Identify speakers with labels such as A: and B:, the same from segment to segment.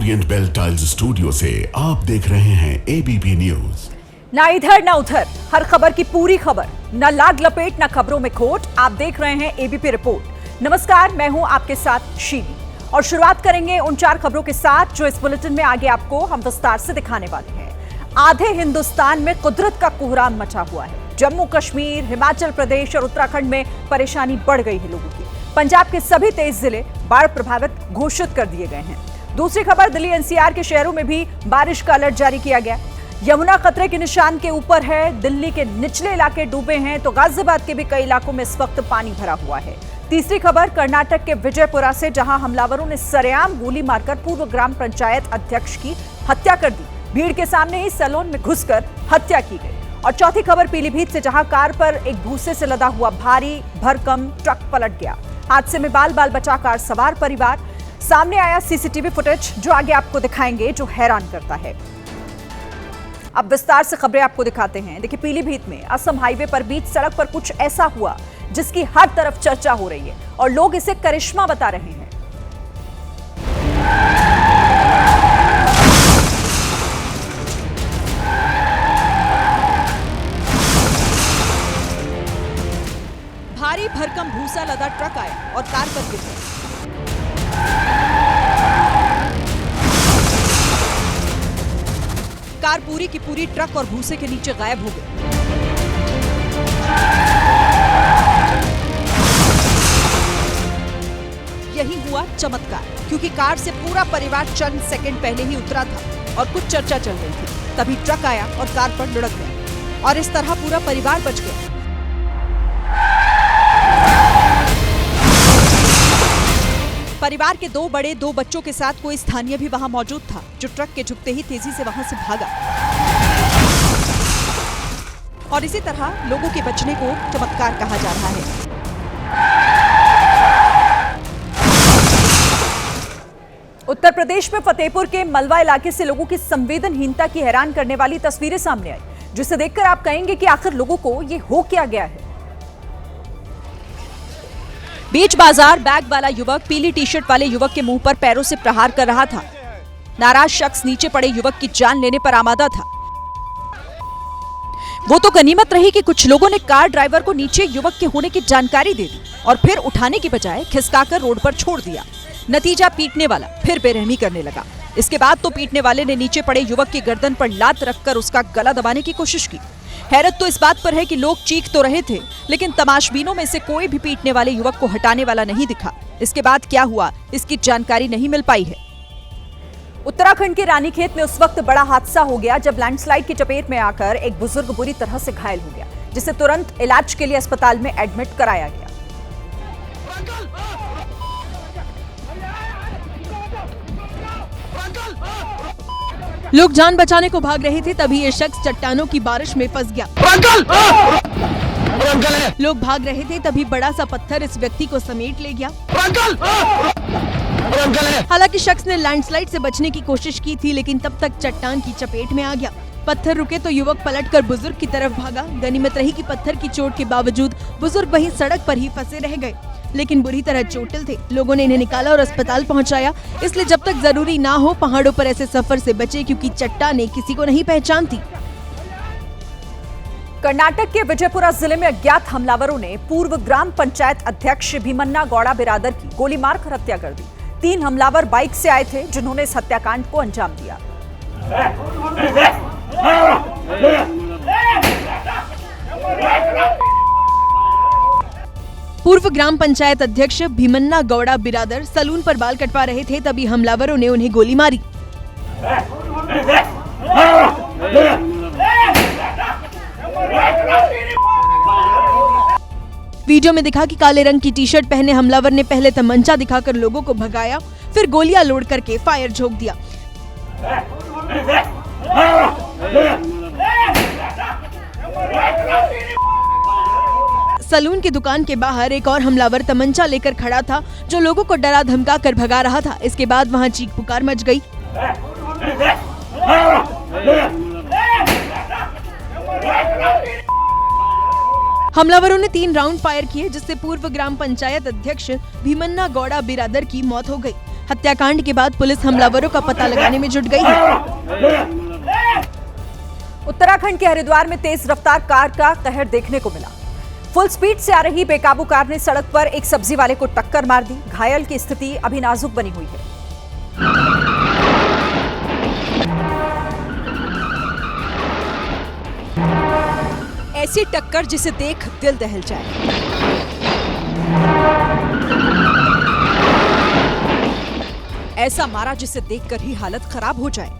A: Orient bell tiles studio से आप देख रहे हैं एबीपी न्यूज।
B: ना इधर ना उधर, हर खबर की पूरी खबर, न लाग लपेट न खबरों में खोट। आप देख रहे हैं एबीपी रिपोर्ट। नमस्कार, मैं हूं आपके साथ शीली और शुरुआत करेंगे उन 4 खबरों के साथ जो इस बुलेटिन में आगे आपको हम विस्तार से दिखाने वाले हैं। आधे हिंदुस्तान में कुदरत का कोहराम मचा हुआ है। जम्मू कश्मीर, हिमाचल प्रदेश और उत्तराखंड में परेशानी बढ़ गई है लोगों की। पंजाब के सभी 23 जिले बाढ़ प्रभावित घोषित कर दिए गए हैं। दूसरी खबर, दिल्ली एनसीआर के शहरों में भी बारिश का अलर्ट जारी किया गया। यमुना खतरे के निशान के ऊपर है, दिल्ली के निचले इलाके डूबे हैं तो गाजियाबाद के भी कई इलाकों में इस वक्त पानी भरा हुआ है। तीसरी खबर, कर्नाटक के विजयपुरा से, जहां हमलावरों ने सरेआम गोली मारकर पूर्व ग्राम पंचायत अध्यक्ष की हत्या कर दी। भीड़ के सामने ही सैलून में घुसकर हत्या की गई। और चौथी खबर, पीलीभीत से, जहां कार पर एक भूसे से लदा हुआ भारी भरकम ट्रक पलट गया। हादसे में बाल बाल बचा कार सवार परिवार। सामने आया सीसीटीवी फुटेज जो आगे आपको दिखाएंगे, जो हैरान करता है। अब विस्तार से खबरें आपको दिखाते हैं। देखिए, पीलीभीत में असम हाईवे पर बीच सड़क पर कुछ ऐसा हुआ जिसकी हर तरफ चर्चा हो रही है और लोग इसे करिश्मा बता रहे हैं। भारी भरकम भूसा लदा ट्रक आया और कार पर गिर गया। कार पूरी की पूरी ट्रक और भूसे के नीचे गायब हो गई। यही हुआ चमत्कार, क्योंकि कार से पूरा परिवार चंद सेकंड पहले ही उतरा था और कुछ चर्चा चल रही थी। तभी ट्रक आया और कार पर लुढ़क गया और इस तरह पूरा परिवार बच गया। परिवार के 2 बड़े 2 बच्चों के साथ कोई स्थानीय भी वहां मौजूद था, जो ट्रक के झुकते ही तेजी से वहां से भागा। और इसी तरह लोगों के बचने को चमत्कार कहा जा रहा है। उत्तर प्रदेश में फतेहपुर के मलवा इलाके से लोगों की संवेदनहीनता की हैरान करने वाली तस्वीरें सामने आई, जिसे देखकर आप कहेंगे कि आखिर लोगों को ये हो क्या गया है। बीच बाजार बैग वाला युवक पीली टी शर्ट वाले युवक के मुंह पर पैरों से प्रहार कर रहा था। नाराज शख्स नीचे पड़े युवक की जान लेने पर आमादा था। वो तो गनीमत रही कि कुछ लोगों ने कार ड्राइवर को नीचे युवक के होने की जानकारी दे दी और फिर उठाने की बजाय खिसकाकर रोड पर छोड़ दिया। नतीजा, पीटने वाला फिर बेरहमी करने लगा। इसके बाद तो पीटने वाले ने नीचे पड़े युवक की गर्दन पर लात रखकर उसका गला दबाने की कोशिश की। हैरत तो इस बात पर है कि लोग चीख तो रहे थे, लेकिन तमाशबीनों में से कोई भी पीटने वाले युवक को हटाने वाला नहीं दिखा। इसके बाद क्या हुआ, इसकी जानकारी नहीं मिल पाई है। उत्तराखंड के रानीखेत में उस वक्त बड़ा हादसा हो गया जब लैंडस्लाइड की चपेट में आकर एक बुजुर्ग बुरी तरह से घायल हो गया, जिसे तुरंत इलाज के लिए अस्पताल में एडमिट कराया गया।
C: लोग जान बचाने को भाग रहे थे, तभी ये शख्स चट्टानों की बारिश में फंस गया। लोग भाग रहे थे, तभी बड़ा सा पत्थर इस व्यक्ति को समेट ले गया। हालांकि शख्स ने लैंडस्लाइड से बचने की कोशिश की थी, लेकिन तब तक चट्टान की चपेट में आ गया। पत्थर रुके तो युवक पलटकर बुजुर्ग की तरफ भागा। गनीमत रही कि पत्थर की चोट के बावजूद बुजुर्ग वहीं सड़क पर ही फंसे रह गए, लेकिन बुरी तरह चोटिल थे। लोगों ने इन्हें निकाला और अस्पताल पहुंचाया। इसलिए जब तक जरूरी ना हो, पहाड़ों पर ऐसे सफर से बचे, क्योंकि चट्टानें किसी को नहीं पहचानती।
B: कर्नाटक के विजयपुरा जिले में अज्ञात हमलावरों ने पूर्व ग्राम पंचायत अध्यक्ष भीमन्ना गौड़ा बिरादर की गोली मारकर हत्या कर दी। 3 हमलावर बाइक से आए थे, जिन्होंने इस हत्याकांड को अंजाम दिया।
C: पूर्व ग्राम पंचायत अध्यक्ष भीमन्ना गौड़ा बिरादर सैलून पर बाल कटवा रहे थे, तभी हमलावरों ने उन्हें गोली मारी। वीडियो में दिखा कि काले रंग की टी-शर्ट पहने हमलावर ने पहले तमंचा दिखाकर लोगों को भगाया, फिर गोलियां लोड करके फायर झोंक दिया। सैलून की दुकान के बाहर एक और हमलावर तमंचा लेकर खड़ा था, जो लोगों को डरा धमका कर भगा रहा था। इसके बाद वहां चीख पुकार मच गई। हमलावरों ने 3 राउंड फायर किए, जिससे पूर्व ग्राम पंचायत अध्यक्ष भीमन्ना गौड़ा बिरादर की मौत हो गई। हत्याकांड के बाद पुलिस हमलावरों का पता लगाने में जुट गई है।
B: उत्तराखंड के हरिद्वार में तेज रफ्तार कार का कहर देखने को मिला। फुल स्पीड से आ रही बेकाबू कार ने सड़क पर एक सब्जी वाले को टक्कर मार दी। घायल की स्थिति अभी नाजुक बनी हुई है। ऐसी टक्कर जिसे देख दिल दहल जाए। ऐसा मारा जिसे देखकर ही हालत खराब हो जाए।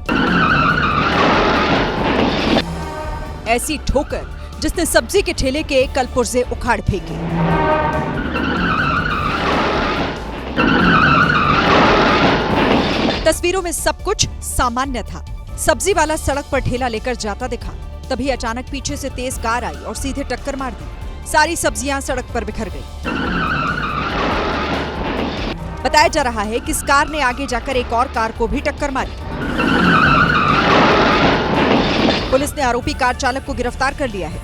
B: ऐसी ठोकर जिसने सब्जी के ठेले के कलपुर्जे उखाड़ फेंके। तस्वीरों में सब कुछ सामान्य था। सब्जी वाला सड़क पर ठेला लेकर जाता दिखा, तभी अचानक पीछे से तेज कार आई और सीधे टक्कर मार दी। सारी सब्जियां सड़क पर बिखर गई। बताया जा रहा है कि इस कार ने आगे जाकर एक और कार को भी टक्कर मारी। पुलिस ने आरोपी कार चालक को गिरफ्तार कर लिया है।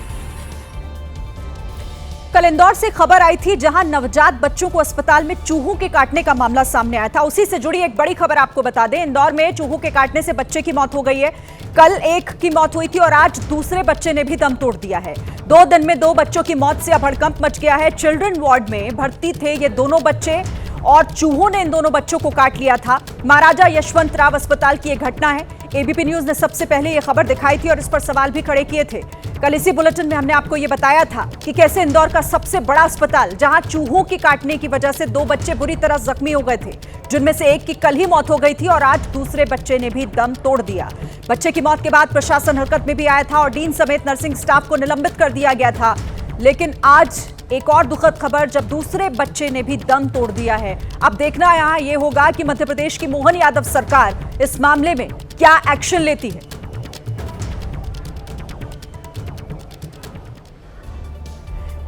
B: कल इंदौर से खबर आई थी, जहां नवजात बच्चों को अस्पताल में चूहों के काटने का मामला सामने आया था। उसी से जुड़ी एक बड़ी खबर आपको बता दें। इंदौर में चूहों के काटने से बच्चे की मौत हो गई है। कल एक की मौत हुई थी और आज दूसरे बच्चे ने भी दम तोड़ दिया है। 2 दिन में 2 बच्चों की मौत से अब हड़कंप मच गया है। चिल्ड्रन वार्ड में भर्ती थे ये दोनों बच्चे और चूहों ने इन दोनों बच्चों को काट लिया था। महाराजा यशवंत राव अस्पताल की यह घटना है। एबीपी न्यूज ने सबसे पहले यह खबर दिखाई थी और इस पर सवाल भी खड़े किए थे। कल इसी बुलेटिन में हमने आपको यह बताया था कि कैसे इंदौर का सबसे बड़ा अस्पताल, जहां चूहों की काटने की वजह से 2 बच्चे बुरी तरह जख्मी हो गए थे, जिनमें से एक की कल ही मौत हो गई थी और आज दूसरे बच्चे ने भी दम तोड़ दिया। बच्चे की मौत के बाद प्रशासन हरकत में भी आया था और डीन समेत नर्सिंग स्टाफ को निलंबित कर दिया गया था। लेकिन आज एक और दुखद खबर, जब दूसरे बच्चे ने भी दम तोड़ दिया है। अब देखना यहां यह होगा कि मध्य प्रदेश की मोहन यादव सरकार इस मामले में क्या एक्शन लेती है।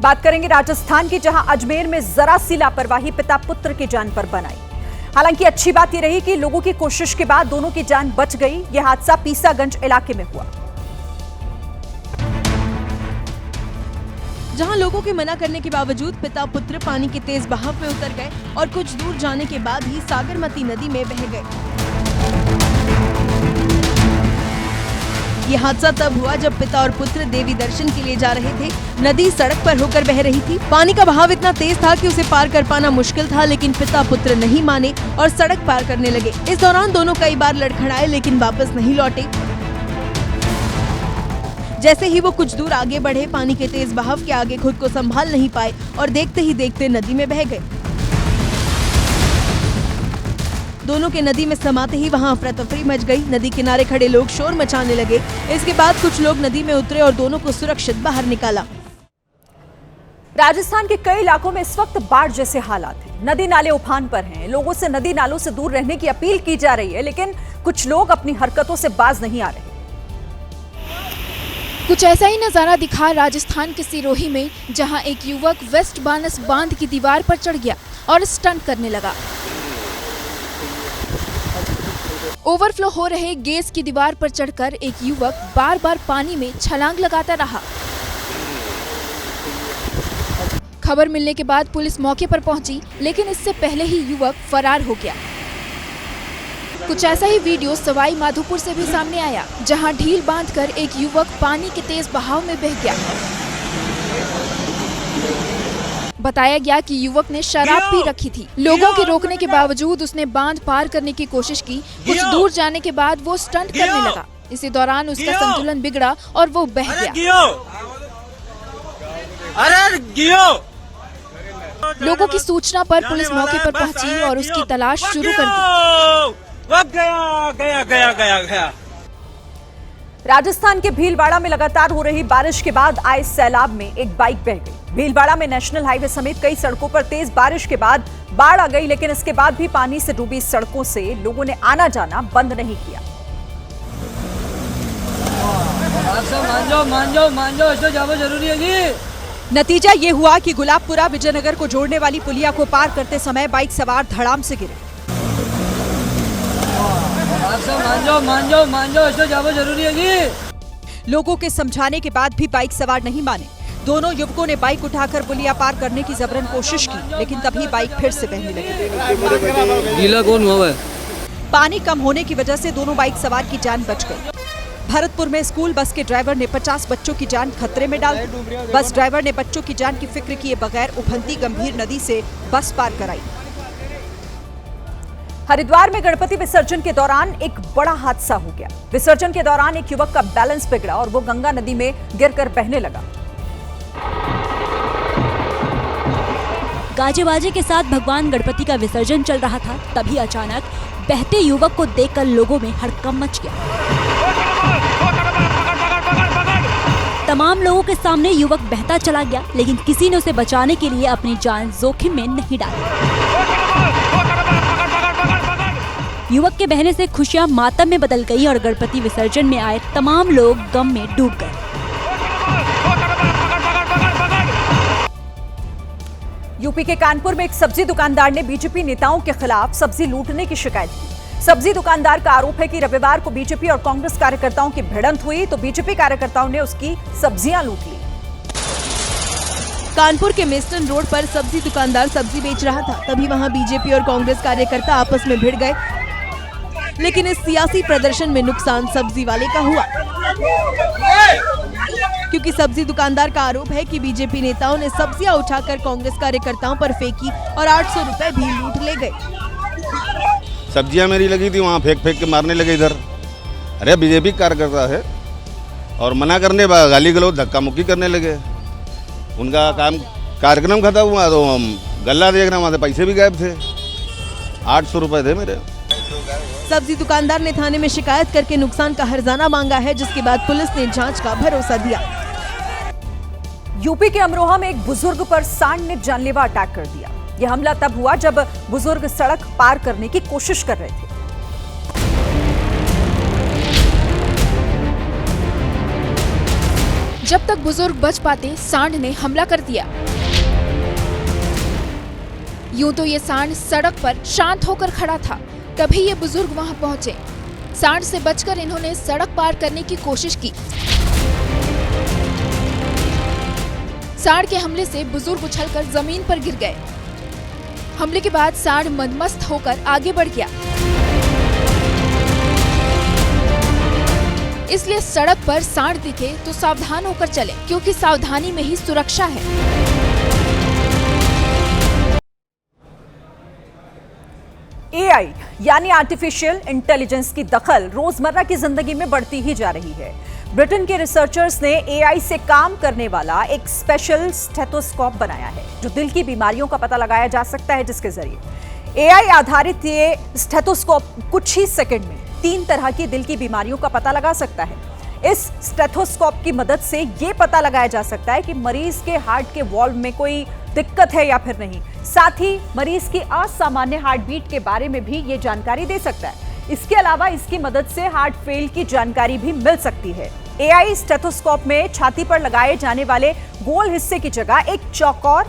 B: बात करेंगे राजस्थान की, जहां अजमेर में जरा सी लापरवाही पिता पुत्र की जान पर बन आई। हालांकि अच्छी बात यह रही कि लोगों की कोशिश के बाद दोनों की जान बच गई। यह हादसा पीसागंज इलाके में हुआ,
C: जहां लोगों के मना करने के बावजूद पिता पुत्र पानी के तेज बहाव में उतर गए और कुछ दूर जाने के बाद ही सागरमती नदी में बह गए। ये हादसा तब हुआ जब पिता और पुत्र देवी दर्शन के लिए जा रहे थे। नदी सड़क पर होकर बह रही थी। पानी का बहाव इतना तेज था कि उसे पार कर पाना मुश्किल था, लेकिन पिता पुत्र नहीं माने और सड़क पार करने लगे। इस दौरान दोनों कई बार लड़खड़ाए, लेकिन वापस नहीं लौटे। जैसे ही वो कुछ दूर आगे बढ़े, पानी के तेज बहाव के आगे खुद को संभाल नहीं पाए और देखते ही देखते नदी में बह गए। दोनों के नदी में समाते ही वहां अफरा तफरी मच गई। नदी किनारे खड़े लोग शोर मचाने लगे। इसके बाद कुछ लोग नदी में उतरे और दोनों को सुरक्षित बाहर निकाला।
B: राजस्थान के कई इलाकों में इस वक्त बाढ़ जैसे हालात हैं। नदी नाले उफान पर हैं। लोगों से नदी नालों से दूर रहने की अपील की जा रही है, लेकिन कुछ लोग अपनी हरकतों से बाज नहीं आ रहे।
D: कुछ ऐसा ही नजारा दिखा राजस्थान के सिरोही में, जहां एक युवक वेस्ट बानस बांध की दीवार पर चढ़ गया और स्टंट करने लगा। ओवरफ्लो हो रहे गेस की दीवार पर चढ़कर एक युवक बार बार पानी में छलांग लगाता रहा। खबर मिलने के बाद पुलिस मौके पर पहुंची, लेकिन इससे पहले ही युवक फरार हो गया। कुछ ऐसा ही वीडियो सवाई माधोपुर से भी सामने आया, जहां ढील बांधकर एक युवक पानी के तेज बहाव में बह गया। बताया गया कि युवक ने शराब पी रखी थी। लोगों के रोकने के बावजूद उसने बांध पार करने की कोशिश की। कुछ दूर जाने के बाद वो स्टंट करने लगा। इसी दौरान उसका संतुलन बिगड़ा और वो बह गया। लोगों की सूचना पर पुलिस मौके पर पहुंची और उसकी तलाश शुरू कर दी।
B: गया। राजस्थान के भीलवाड़ा में लगातार हो रही बारिश के बाद आए सैलाब में एक बाइक बह गई। भीलवाड़ा में नेशनल हाईवे समेत कई सड़कों पर तेज बारिश के बाद बाढ़ आ गई, लेकिन इसके बाद भी पानी से डूबी सड़कों से लोगों ने आना जाना बंद नहीं किया।
E: जरूरी है जी।
B: नतीजा ये हुआ कि गुलाबपुरा विजयनगर को जोड़ने वाली पुलिया को पार करते समय बाइक सवार धड़ाम से गिरे।
E: मान जाओ, जरूरी है जी।
B: लोगों के समझाने के बाद भी बाइक सवार नहीं माने। दोनों युवकों ने बाइक उठाकर पुलिया पार करने की जबरन कोशिश की, लेकिन तभी बाइक फिर से बहने लगी।
E: गीला कौन हुआ है?
B: पानी कम होने की वजह से दोनों बाइक सवार की जान बच गई। भरतपुर में स्कूल बस के ड्राइवर ने 50 बच्चों की जान खतरे में डाल दी। बस ड्राइवर ने बच्चों की जान की फिक्र किए बगैर उफनती गंभीर नदी से बस पार कराई। हरिद्वार में गणपति विसर्जन के दौरान एक बड़ा हादसा हो गया। विसर्जन के दौरान एक युवक का बैलेंस बिगड़ा और वो गंगा नदी में गिरकर बहने लगा।
F: गाजे बाजे के साथ भगवान गणपति का विसर्जन चल रहा था, तभी अचानक बहते युवक को देखकर लोगों में हड़कंप मच गया। तमाम लोगों के सामने युवक बहता चला गया, लेकिन किसी ने उसे बचाने के लिए अपनी जान जोखिम में नहीं डाली। युवक के बहने से खुशियां मातम में बदल गई और गणपति विसर्जन में आए तमाम लोग गम में डूब गए।
B: यूपी के कानपुर में एक सब्जी दुकानदार ने बीजेपी नेताओं के खिलाफ सब्जी लूटने की शिकायत की। सब्जी दुकानदार का आरोप है कि रविवार को बीजेपी और कांग्रेस कार्यकर्ताओं की भिड़ंत हुई तो बीजेपी कार्यकर्ताओं ने उसकी सब्जियां लूट ली।
C: कानपुर के मेस्टन रोड पर सब्जी दुकानदार सब्जी बेच रहा था, तभी वहां बीजेपी और कांग्रेस कार्यकर्ता आपस में भिड़ गए, लेकिन इस सियासी प्रदर्शन में नुकसान सब्जी वाले का हुआ, क्योंकि सब्जी दुकानदार का आरोप है कि बीजेपी नेताओं ने सब्जियां उठाकर कांग्रेस कार्यकर्ताओं पर फेंकी और 800 रुपए भी लूट ले गए।
G: सब्जियां मेरी लगी थी, वहाँ फेंक फेंक के मारने लगे इधर। अरे बीजेपी कार्यकर्ता है और मना करने गाली गलौज धक्का मुक्की करने लगे। उनका काम कार्यक्रम खत्म हुआ तो हम गल्ला देख रहे, वहाँ से पैसे भी गायब थे। 800 रुपए थे मेरे।
C: सब्जी दुकानदार ने थाने में शिकायत करके नुकसान का हर्जाना मांगा है, जिसके बाद पुलिस ने जांच का भरोसा दिया।
B: यूपी के अमरोहा में एक बुजुर्ग पर सांड ने जानलेवा अटैक कर दिया। यह हमला तब हुआ जब बुजुर्ग सड़क पार करने की कोशिश कर रहे थे।
D: जब तक बुजुर्ग बच पाते, सांड ने हमला कर दिया। यूं तो ये सांड सड़क पर शांत होकर खड़ा था, तभी ये बुजुर्ग वहां पहुंचे। सांड से बचकर इन्होंने सड़क पार करने की कोशिश की। सांड के हमले से बुजुर्ग उछलकर जमीन पर गिर गए। हमले के बाद सांड मदमस्त होकर आगे बढ़ गया। इसलिए सड़क पर सांड दिखे तो सावधान होकर चले, क्योंकि सावधानी में ही सुरक्षा है।
B: एआई यानी आर्टिफिशियल इंटेलिजेंस की दखल रोजमर्रा की जिंदगी में बढ़ती ही जा रही है। ब्रिटेन के रिसर्चर्स ने एआई से काम करने वाला एक स्पेशल स्टेथोस्कोप बनाया है, जो दिल की बीमारियों का पता लगाया जा सकता है, जिसके जरिए एआई आधारित ये स्टेथोस्कोप कुछ ही सेकंड में 3 तरह की दिल की बीमारियों का पता लगा सकता है। इस स्टेथोस्कोप की मदद से ये पता लगाया जा सकता है कि मरीज के हार्ट के वॉल्व में कोई दिक्कत है या फिर नहीं। साथ ही मरीज की असामान्य हार्ट बीट के बारे में भी ये जानकारी दे सकता है। इसके अलावा इसकी मदद से हार्ट फेल की जानकारी भी मिल सकती है। एआई स्टेथोस्कोप में छाती पर लगाए जाने वाले गोल हिस्से की जगह एक चौकोर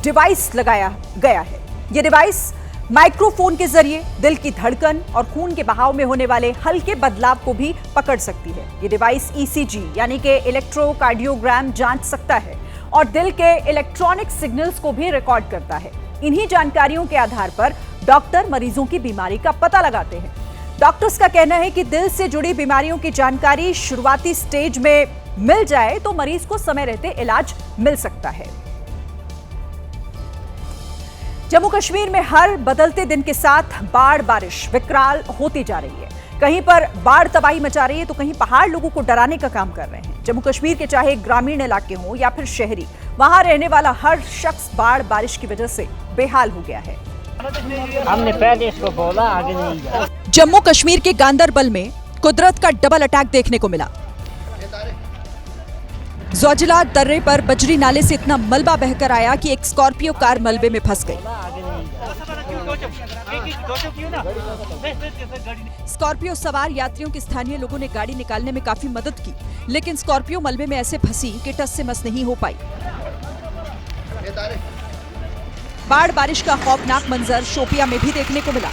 B: डिवाइस लगाया गया है। यह डिवाइस माइक्रोफोन के जरिए दिल की धड़कन और खून के बहाव में होने वाले हल्के बदलाव को भी पकड़ सकती है। यह डिवाइस ईसीजी यानी कि इलेक्ट्रोकार्डियोग्राम जांच सकता है और दिल के इलेक्ट्रॉनिक सिग्नल्स को भी रिकॉर्ड करता है। इन्हीं जानकारियों के आधार पर डॉक्टर मरीजों की बीमारी का पता लगाते हैं। डॉक्टर्स का कहना है कि दिल से जुड़ी बीमारियों की जानकारी शुरुआती स्टेज में मिल जाए तो मरीज को समय रहते इलाज मिल सकता है। जम्मू कश्मीर में हर बदलते दिन के साथ बाढ़ बारिश विकराल होती जा रही है। कहीं पर बाढ़ तबाही मचा रही है तो कहीं पहाड़ लोगों को डराने का काम कर रहे हैं। जम्मू कश्मीर के चाहे ग्रामीण इलाके हों या फिर शहरी, वहां रहने वाला हर शख्स बाढ़ बारिश की वजह से बेहाल हो गया है।
H: हमने पहले इसको बोला, आगे नहीं जा।
B: जम्मू कश्मीर के गांदरबल में कुदरत का डबल अटैक देखने को मिला। जोजिला दर्रे पर बजरी नाले से इतना मलबा बहकर आया कि एक स्कॉर्पियो कार मलबे में फंस गई। स्कॉर्पियो सवार यात्रियों की स्थानीय लोगों ने गाड़ी निकालने में काफी मदद की, लेकिन स्कॉर्पियो मलबे में ऐसे फंसी कि टस से मस नहीं हो पाई। बाढ़ बारिश का खौफनाक मंजर शोपिया में भी देखने को मिला।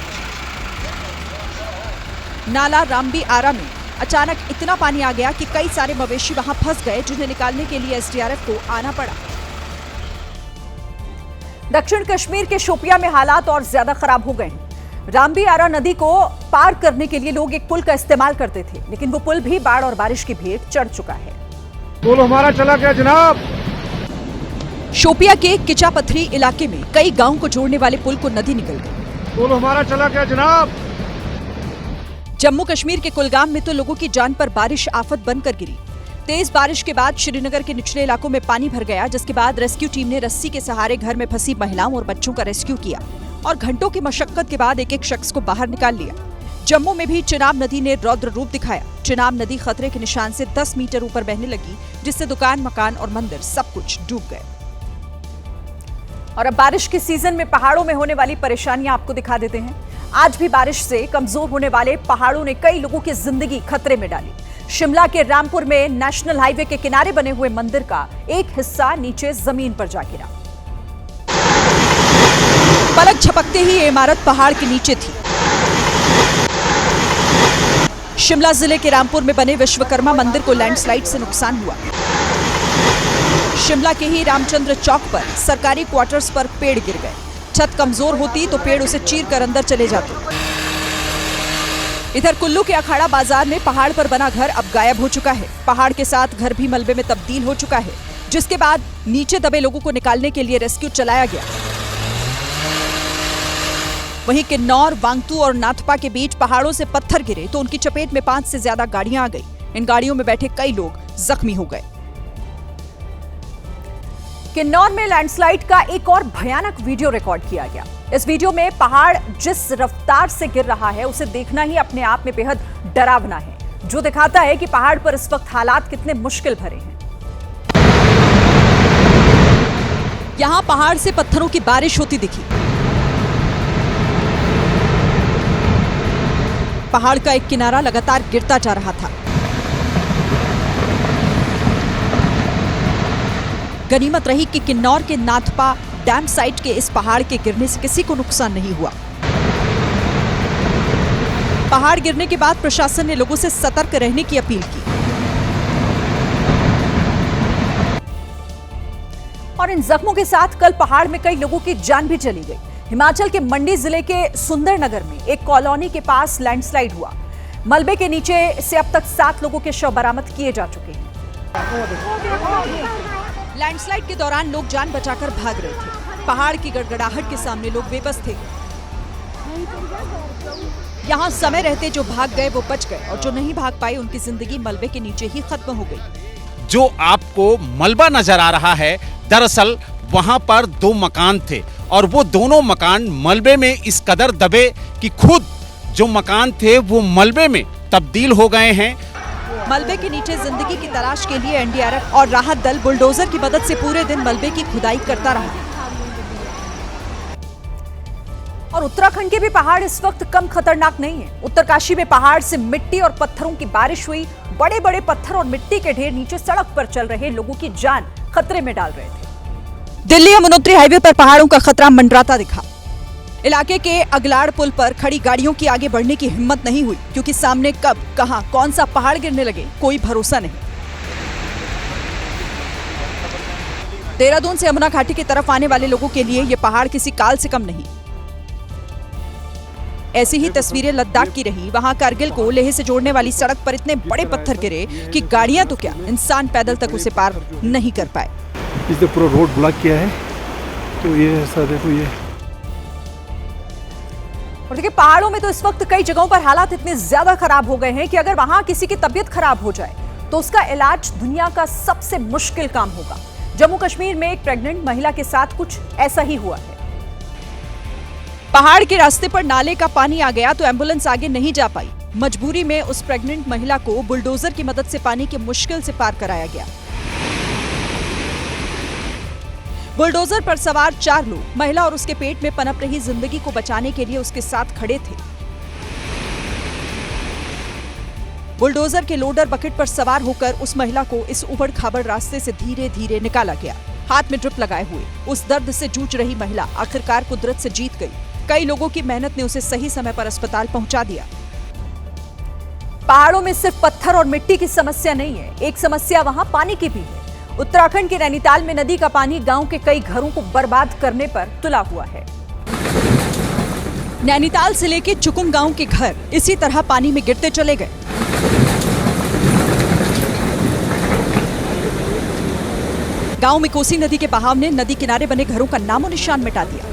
B: नाला रामबी आरा में अचानक इतना पानी आ गया कि कई सारे मवेशी वहां फंस गए, जिन्हें निकालने के लिए एसडीआरएफ को आना पड़ा। दक्षिण कश्मीर के शोपियां में हालात और ज्यादा खराब हो गए हैं। रामबी आरा नदी को पार करने के लिए लोग एक पुल का इस्तेमाल करते थे, लेकिन वो पुल भी बाढ़ और बारिश की भेंट चढ़ चुका है।
I: पुल हमारा चला गया जनाब।
B: शोपिया के किचा पथरी इलाके में कई गांव को जोड़ने वाले पुल को नदी निकल गई।
I: पुल हमारा चला गया जनाब।
B: जम्मू कश्मीर के कुलगाम में तो लोगों की जान पर बारिश आफत बनकर गिरी। तेज बारिश के बाद श्रीनगर के निचले इलाकों में पानी भर गया, जिसके बाद रेस्क्यू टीम ने रस्सी के सहारे घर में फंसी महिलाओं और बच्चों का रेस्क्यू किया और घंटों की मशक्कत के बाद एक एक शख्स को बाहर निकाल लिया। जम्मू में भी चिनाब नदी ने रौद्र रूप दिखाया। चिनाब नदी खतरे के निशान से 10 मीटर ऊपर बहने लगी, जिससे दुकान, मकान और मंदिर सब कुछ डूब गए। और अब बारिश के सीजन में पहाड़ों में होने वाली परेशानियां आपको दिखा देते हैं। आज भी बारिश से कमजोर होने वाले पहाड़ों ने कई लोगों की जिंदगी खतरे में डाली। शिमला के रामपुर में नेशनल हाईवे के किनारे बने हुए मंदिर का एक हिस्सा नीचे जमीन पर जा गिरा। पलक झपकते ही ये इमारत पहाड़ के नीचे थी। शिमला जिले के रामपुर में बने विश्वकर्मा मंदिर को लैंडस्लाइड से नुकसान हुआ। शिमला के ही रामचंद्र चौक पर सरकारी क्वार्टर्स पर पेड़ गिर गए। छत कमजोर होती तो पेड़ उसे चीर कर अंदर चले जाते। इधर कुल्लू के अखाड़ा बाजार में पहाड़ पर बना घर अब गायब हो चुका है। पहाड़ के साथ घर भी मलबे में तब्दील हो चुका है, जिसके बाद नीचे दबे लोगों को निकालने के लिए रेस्क्यू चलाया गया। वहीं किन्नौर, वांगतू और नाथपा के बीच पहाड़ों से पत्थर गिरे तो उनकी चपेट में 5 से ज्यादा गाड़ियां आ गई। इन गाड़ियों में बैठे कई लोग जख्मी हो गए। किन्नौर में लैंडस्लाइड का एक और भयानक वीडियो रिकॉर्ड किया गया। इस वीडियो में पहाड़ जिस रफ्तार से गिर रहा है उसे देखना ही अपने आप में बेहद डरावना है, जो दिखाता है कि पहाड़ पर इस वक्त हालात कितने मुश्किल भरे हैं। यहां पहाड़ से पत्थरों की बारिश होती दिखी। पहाड़ का एक किनारा लगातार गिरता जा रहा था। गनीमत रही कि किन्नौर के नाथपा डैम साइट के इस पहाड़ के गिरने से किसी को नुकसान नहीं हुआ। पहाड़ गिरने के बाद प्रशासन ने लोगों से सतर्क रहने की अपील की। और इन जख्मों के साथ कल पहाड़ में कई लोगों की जान भी चली गई। हिमाचल के मंडी जिले के सुंदरनगर में एक कॉलोनी के पास लैंडस्लाइड हुआ। मलबे के नीचे से अब तक 7 लोगों के शव बरामद किए जा चुके हैं। लैंडस्लाइड के दौरान लोग जान बचाकर भाग रहे थे। पहाड़ की गड़गड़ाहट के सामने लोग बेबस थे। यहाँ समय रहते जो भाग गए वो बच गए और जो नहीं भाग पाए उनकी जिंदगी मलबे के नीचे ही खत्म हो गई।
J: जो आपको मलबा नजर आ रहा है, दरअसल वहां पर 2 मकान थे और वो दोनों मकान मलबे में इस कदर दबे कि खुद जो मकान थे वो मलबे में तब्दील हो गए हैं।
B: मलबे के नीचे जिंदगी की तलाश के लिए एनडीआरएफ और राहत दल बुलडोजर की मदद से पूरे दिन मलबे की खुदाई करता रहा। और उत्तराखंड के भी पहाड़ इस वक्त कम खतरनाक नहीं है। उत्तरकाशी में पहाड़ से मिट्टी और पत्थरों की बारिश हुई। बड़े बड़े पत्थर और मिट्टी के ढेर नीचे सड़क पर चल रहे लोगों की जान खतरे में डाल रहे थे। दिल्ली यमुनोत्री हाईवे पर पहाड़ों का खतरा मंडराता दिखा। इलाके के अगलाड़ पुल पर खड़ी गाड़ियों की आगे बढ़ने की हिम्मत नहीं हुई, क्योंकि सामने कब, कहां, कौन सा पहाड़ गिरने लगे कोई भरोसा नहीं। देहरादून से यमुना घाटी की तरफ आने वाले लोगों के लिए यह पहाड़ किसी काल से कम नहीं। ऐसी ही तस्वीरें लद्दाख की रही। वहां कारगिल को लेह से जोड़ने वाली सड़क पर इतने बड़े पत्थर गिरे कि गाड़ियां तो क्या, इंसान पैदल तक उसे पार नहीं कर पाए।
I: इसने पूरा रोड ब्लॉक किया है। तो ये ऐसा देखो ये।
B: और देखिए पहाड़ों में तो इस वक्त कई जगहों पर हालात इतने ज्यादा खराब हो गए हैं कि अगर वहां किसी की तबीयत खराब हो जाए तो उसका इलाज दुनिया का सबसे मुश्किल काम होगा। जम्मू कश्मीर में एक प्रेग्नेंट महिला के साथ कुछ ऐसा ही हुआ है। पहाड़ के रास्ते पर नाले का पानी आ गया तो एम्बुलेंस आगे नहीं जा पाई। मजबूरी में उस प्रेग्नेंट महिला को बुलडोजर की मदद से पानी के मुश्किल से पार कराया गया। बुलडोजर पर सवार 4 लोग महिला और उसके पेट में पनप रही जिंदगी को बचाने के लिए उसके साथ खड़े थे। बुलडोजर के लोडर बकेट पर सवार होकर उस महिला को इस उबड़-खाबड़ रास्ते से धीरे धीरे निकाला गया। हाथ में ड्रिप लगाए हुए उस दर्द से जूझ रही महिला आखिरकार कुदरत से जीत गई। कई लोगों की मेहनत ने उसे सही समय पर अस्पताल पहुंचा दिया। पहाड़ों में सिर्फ पत्थर और मिट्टी की समस्या नहीं है, एक समस्या वहां पानी की भी है। उत्तराखंड के नैनीताल में नदी का पानी गांव के कई घरों को बर्बाद करने पर तुला हुआ है। नैनीताल से लेकर चुकुम गांव के घर इसी तरह पानी में गिरते चले गए। गांव में कोसी नदी के बहाव ने नदी किनारे बने घरों का नामो निशान मिटा दिया।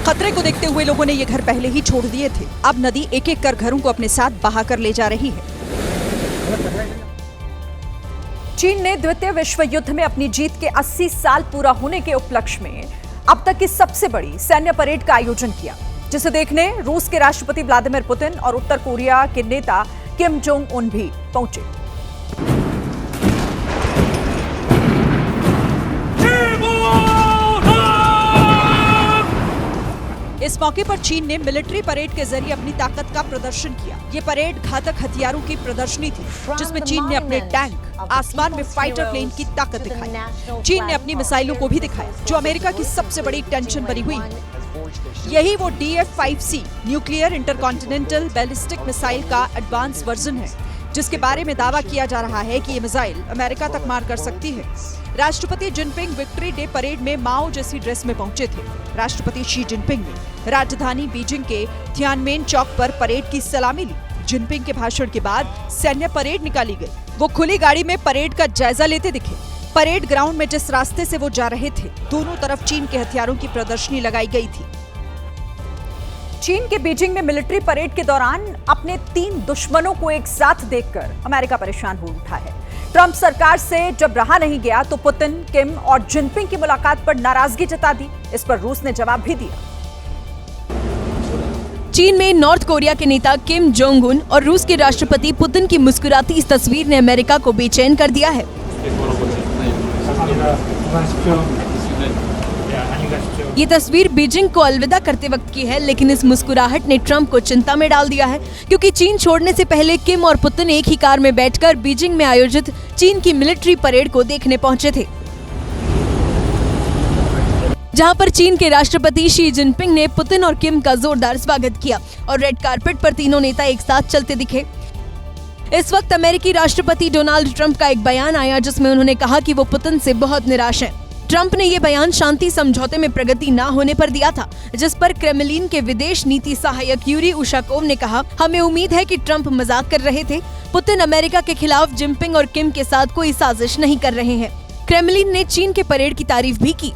B: खतरे को देखते हुए लोगों ने ये घर पहले ही छोड़ दिए थे। अब नदी एक एक कर घरों को अपने साथ बहाकर ले जा रही है। चीन ने द्वितीय विश्व युद्ध में अपनी जीत के 80 साल पूरा होने के उपलक्ष्य में अब तक की सबसे बड़ी सैन्य परेड का आयोजन किया, जिसे देखने रूस के राष्ट्रपति व्लादिमीर पुतिन और उत्तर कोरिया के नेता किम जोंग उन भी पहुंचे। इस मौके पर चीन ने मिलिट्री परेड के जरिए अपनी ताकत का प्रदर्शन किया। ये परेड घातक हथियारों की प्रदर्शनी थी, जिसमें चीन ने अपने टैंक, आसमान में फाइटर प्लेन की ताकत दिखाई। चीन ने अपनी मिसाइलों को भी दिखाया, जो अमेरिका की सबसे बड़ी टेंशन बनी हुई है। यही वो DF-5C nuclear intercontinental ballistic missile का एडवांस वर्जन है, जिसके बारे में दावा किया जा रहा है कि ये मिसाइल अमेरिका तक मार कर सकती है। राष्ट्रपति जिनपिंग विक्ट्री डे परेड में माओ जैसी ड्रेस में पहुंचे थे। राष्ट्रपति शी जिनपिंग ने राजधानी बीजिंग के थियानमेन चौक पर परेड की सलामी ली। जिनपिंग के भाषण के बाद सैन्य परेड निकाली गई। वो खुली गाड़ी में परेड का जायजा लेते दिखे। परेड ग्राउंड में जिस रास्ते से वो जा रहे थे, दोनों तरफ चीन के हथियारों की प्रदर्शनी लगाई गई थी। चीन के बीजिंग में मिलिट्री परेड के दौरान अपने 3 दुश्मनों को एक साथ देखकर अमेरिका परेशान हो उठा है। ट्रंप सरकार से जब रहा नहीं गया तो पुतिन, किम और जिनपिंग की मुलाकात पर नाराजगी जता दी। इस पर रूस ने जवाब भी दिया।
C: चीन में नॉर्थ कोरिया के नेता किम जोंग उन और रूस के राष्ट्रपति पुतिन की मुस्कुराती इस तस्वीर ने अमेरिका को बेचैन कर दिया है। ये तस्वीर बीजिंग को अलविदा करते वक्त की है, लेकिन इस मुस्कुराहट ने ट्रंप को चिंता में डाल दिया है, क्योंकि चीन छोड़ने से पहले किम और पुतिन एक ही कार में बैठकर बीजिंग में आयोजित चीन की मिलिट्री परेड को देखने पहुंचे थे, जहां पर चीन के राष्ट्रपति शी जिनपिंग ने पुतिन और किम का जोरदार स्वागत किया और रेड कार्पेट पर तीनों नेता एक साथ चलते दिखे। इस वक्त अमेरिकी राष्ट्रपति डोनाल्ड ट्रंप का एक बयान आया, जिसमें उन्होंने कहा कि वो पुतिन से बहुत निराश हैं। ट्रंप ने ये बयान शांति समझौते में प्रगति न होने पर दिया था, जिस पर क्रेमलिन के विदेश नीति सहायक यूरी उशाकोव ने कहा, हमें उम्मीद है कि ट्रंप मजाक कर रहे थे। पुतिन अमेरिका के खिलाफ जिनपिंग और किम के साथ कोई साजिश नहीं कर रहे हैं। क्रेमलिन ने चीन के परेड की तारीफ भी की।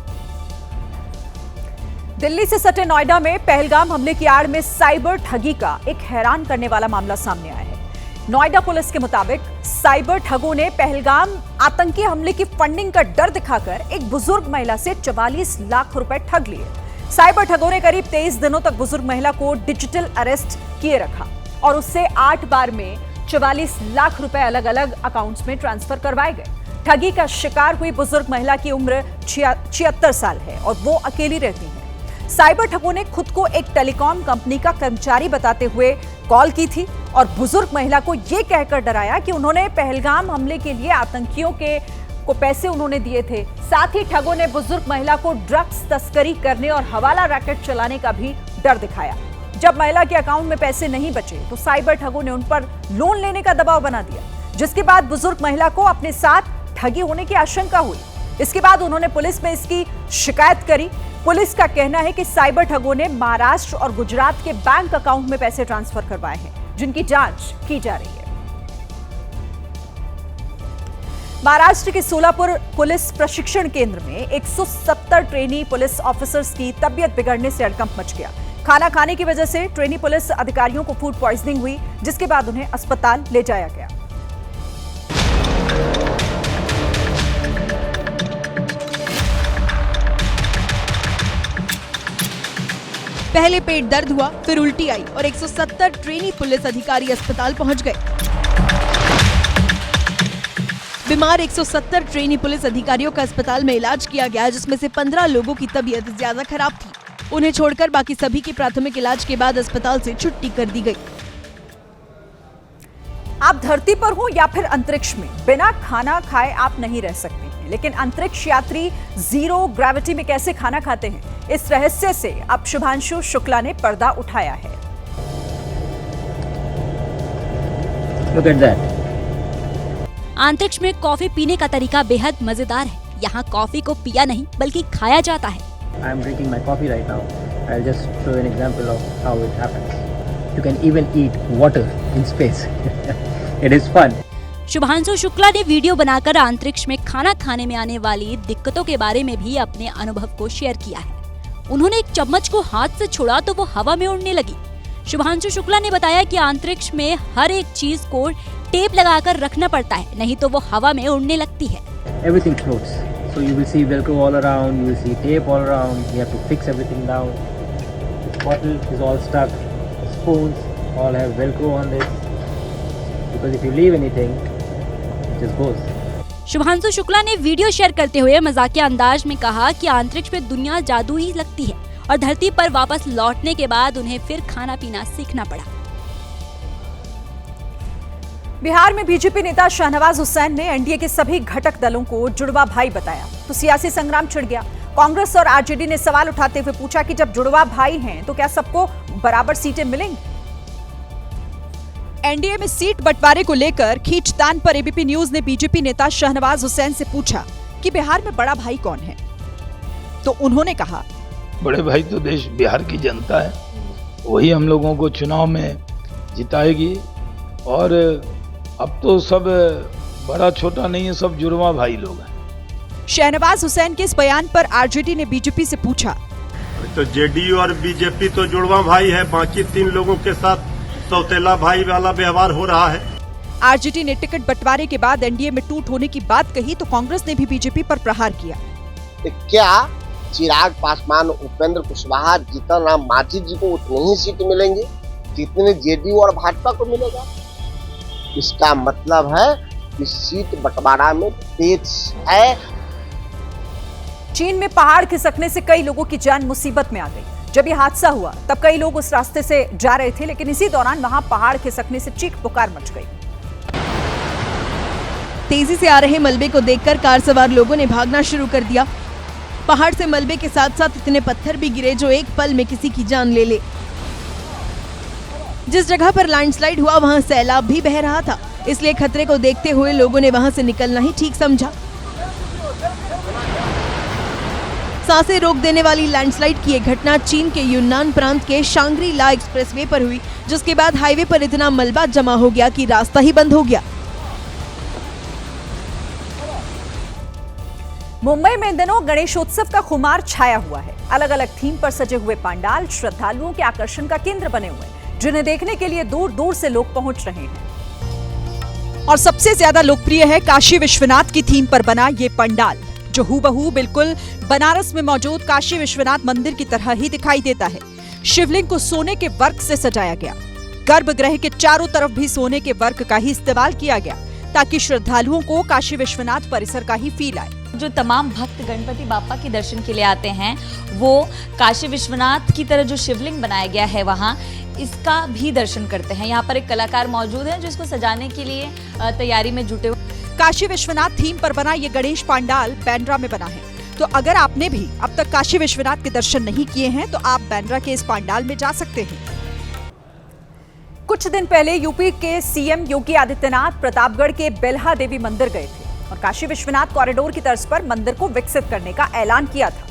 B: दिल्ली से सटे नोएडा में पहलगाम हमले की आड़ में साइबर ठगी का एक हैरान करने वाला मामला सामने आया है। नोएडा पुलिस के मुताबिक साइबर ठगों ने पहलगाम आतंकी हमले की फंडिंग का डर दिखाकर एक बुजुर्ग महिला से 44 लाख रुपए ठग लिए। साइबर ठगों ने करीब 23 दिनों तक बुजुर्ग महिला को डिजिटल अरेस्ट किए रखा और उससे 8 बार में 44 लाख रुपए अलग अलग अकाउंट्स में ट्रांसफर करवाए गए। ठगी का शिकार हुई बुजुर्ग महिला की उम्र 76 साल है और वो अकेली रहती है। साइबर ठगों ने खुद को एक टेलीकॉम कंपनी का कर्मचारी बताते हुए कॉल की थी और बुजुर्ग महिला को यह कहकर डराया कि उन्होंने पहलगाम हमले के लिए आतंकियों को पैसे उन्होंने दिए थे। साथ ही ठगों ने बुजुर्ग महिला को ड्रग्स तस्करी करने और हवाला रैकेट चलाने का भी डर दिखाया। जब महिला के अकाउंट में पैसे नहीं बचे तो साइबर ठगों ने उन पर लोन लेने का दबाव बना दिया, जिसके बाद बुजुर्ग महिला को अपने साथ ठगी होने की आशंका हुई। इसके बाद उन्होंने पुलिस में इसकी शिकायत करी। पुलिस का कहना है कि साइबर ठगों ने महाराष्ट्र और गुजरात के बैंक अकाउंट में पैसे ट्रांसफर करवाए हैं, जिनकी जांच की जा रही है। महाराष्ट्र के सोलापुर पुलिस प्रशिक्षण केंद्र में 170 ट्रेनी पुलिस ऑफिसर्स की तबीयत बिगड़ने से हड़कंप मच गया। खाना खाने की वजह से ट्रेनी पुलिस अधिकारियों को फूड पॉइजनिंग हुई, जिसके बाद उन्हें अस्पताल ले जाया गया।
C: पहले पेट दर्द हुआ, फिर उल्टी आई और 170 ट्रेनी पुलिस अधिकारी अस्पताल पहुंच गए। बीमार 170 ट्रेनी पुलिस अधिकारियों का अस्पताल में इलाज किया गया, जिसमें से 15 लोगों की तबीयत ज्यादा खराब थी। उन्हें छोड़कर बाकी सभी की प्राथमिक इलाज के बाद अस्पताल से छुट्टी कर दी गई।
B: आप धरती पर हो या फिर अंतरिक्ष में, बिना खाना खाए आप नहीं रह सकते हैं, लेकिन अंतरिक्ष यात्री जीरो ग्रेविटी में कैसे खाना खाते हैं, इस रहस्य से अब शुभांशु शुक्ला ने पर्दा उठाया है।
H: Look at that.
F: अंतरिक्ष में कॉफी पीने का तरीका बेहद मजेदार है। यहाँ कॉफी को पिया नहीं बल्कि खाया जाता है।
H: I am drinking my coffee right now. I'll just show you an example of how it happens. You can even eat water in space. It is fun.
F: Shubhanshu Shukla ने वीडियो बनाकर अंतरिक्ष में खाना खाने में आने वाली दिक्कतों के बारे में भी अपने अनुभव को शेयर किया है। उन्होंने एक चम्मच को हाथ से छोड़ा तो वो हवा में उड़ने लगी। शुभांशु शुक्ला ने बताया कि अंतरिक्ष में हर एक चीज को टेप लगाकर रखना पड़ता है, नहीं तो वो हवा में उड़ने लगती है।
H: Everything floats. So you will see Velcro all around, you will see tape all around, you have to fix everything down. This bottle is all stuck, spoons all have Velcro on this, because if you leave anything, it just goes.
F: Shubhanshu Shukla ने video share करते हुए मजाकिया अंदाज में कहा कि अंतरिक्ष में दुनिया जादू ही लगती है और धरती पर वापस लौटने के बाद उन्हें फिर खाना पीना सीखना पड़ा।
B: बिहार में बीजेपी नेता शाहनवाज हुसैन ने एनडीए के सभी घटक दलों को जुड़वा भाई बताया तो सियासी संग्राम छिड़ गया। कांग्रेस और आरजेडी ने सवाल उठाते हुए पूछा कि जब जुड़वा भाई हैं तो क्या सबको बराबर सीटें मिलेंगी। एनडीए में सीट बंटवारे को लेकर खींचतान पर एबीपी न्यूज ने बीजेपी नेता शाहनवाज हुसैन से पूछा कि बिहार में बड़ा भाई कौन है, तो उन्होंने कहा,
K: बड़े भाई तो देश बिहार की जनता है, वही हम लोगों को चुनाव में जिताएगी और अब तो सब बड़ा छोटा नहीं है, सब जुड़वा भाई लोग हैं।
B: शाहनवाज हुसैन के इस बयान पर आरजेडी ने बीजेपी से पूछा,
L: तो जेडीयू और बीजेपी तो जुड़वा भाई है, बाकी 3 लोगों के साथ सौतेला भाई वाला व्यवहार हो रहा है।
B: आरजेडी ने टिकट बंटवारे के बाद एनडीए में टूट होने की बात कही तो कांग्रेस ने भी बीजेपी पर प्रहार किया।
M: क्या चिराग पासवान, उपेंद्र कुशवाहा, जीतन राम मांझी जी को उतनी ही सीट मिलेंगे जितने जेडीयू और भाजपा को मिलेगा? इसका मतलब है कि सीट बंटवारा में पेच है।
B: चीन में पहाड़ खिसकने से कई लोगों की जान मुसीबत में आ गई। जब ये हादसा हुआ तब कई लोग उस रास्ते से जा रहे थे, लेकिन इसी दौरान वहां पहाड़ खिसकने से चीख पुकार मच गई।
C: तेजी से आ रहे मलबे को देखकर कार सवार लोगों ने भागना शुरू कर दिया। पहाड़ से मलबे के साथ साथ इतने पत्थर भी गिरे जो एक पल में किसी की जान ले ले। जिस जगह पर लैंडस्लाइड हुआ वहां सैलाब भी बह रहा था, इसलिए खतरे को देखते हुए लोगों ने वहां से निकलना ही ठीक समझा। सांसें रोक देने वाली लैंडस्लाइड की यह घटना चीन के यूनान प्रांत के शांग्री ला एक्सप्रेसवे पर हुई, जिसके बाद हाईवे पर इतना मलबा जमा हो गया कि रास्ता ही बंद हो गया।
B: मुंबई में इन दिनों गणेशोत्सव का खुमार छाया हुआ है। अलग अलग थीम पर सजे हुए पंडाल श्रद्धालुओं के आकर्षण का केंद्र बने हुए हैं, जिन्हें देखने के लिए दूर दूर से लोग पहुंच रहे हैं। और सबसे ज्यादा लोकप्रिय है काशी विश्वनाथ की थीम पर बना ये पंडाल, जो हूबहू बिल्कुल बनारस में मौजूद काशी विश्वनाथ मंदिर की तरह ही दिखाई देता है। शिवलिंग को सोने के वर्क से सजाया गया। गर्भगृह के चारों तरफ भी सोने के वर्क का ही इस्तेमाल किया गया, ताकि श्रद्धालुओं को काशी विश्वनाथ परिसर का ही फील आए।
N: जो तमाम भक्त गणपति बाप्पा के दर्शन के लिए आते हैं, वो काशी विश्वनाथ की तरह जो शिवलिंग बनाया गया है वहाँ इसका भी दर्शन करते हैं। यहाँ पर एक कलाकार मौजूद है जो इसको सजाने के लिए तैयारी में जुटे हुए।
B: काशी विश्वनाथ थीम पर बना ये गणेश पंडाल बांद्रा में बना है, तो अगर आपने भी अब तक काशी विश्वनाथ के दर्शन नहीं किए हैं तो आप बांद्रा के इस पंडाल में जा सकते हैं। कुछ दिन पहले यूपी के सीएम योगी आदित्यनाथ प्रतापगढ़ के बेल्हा देवी मंदिर गए थे और काशी विश्वनाथ कॉरिडोर की तर्ज पर मंदिर को विकसित करने का ऐलान किया था।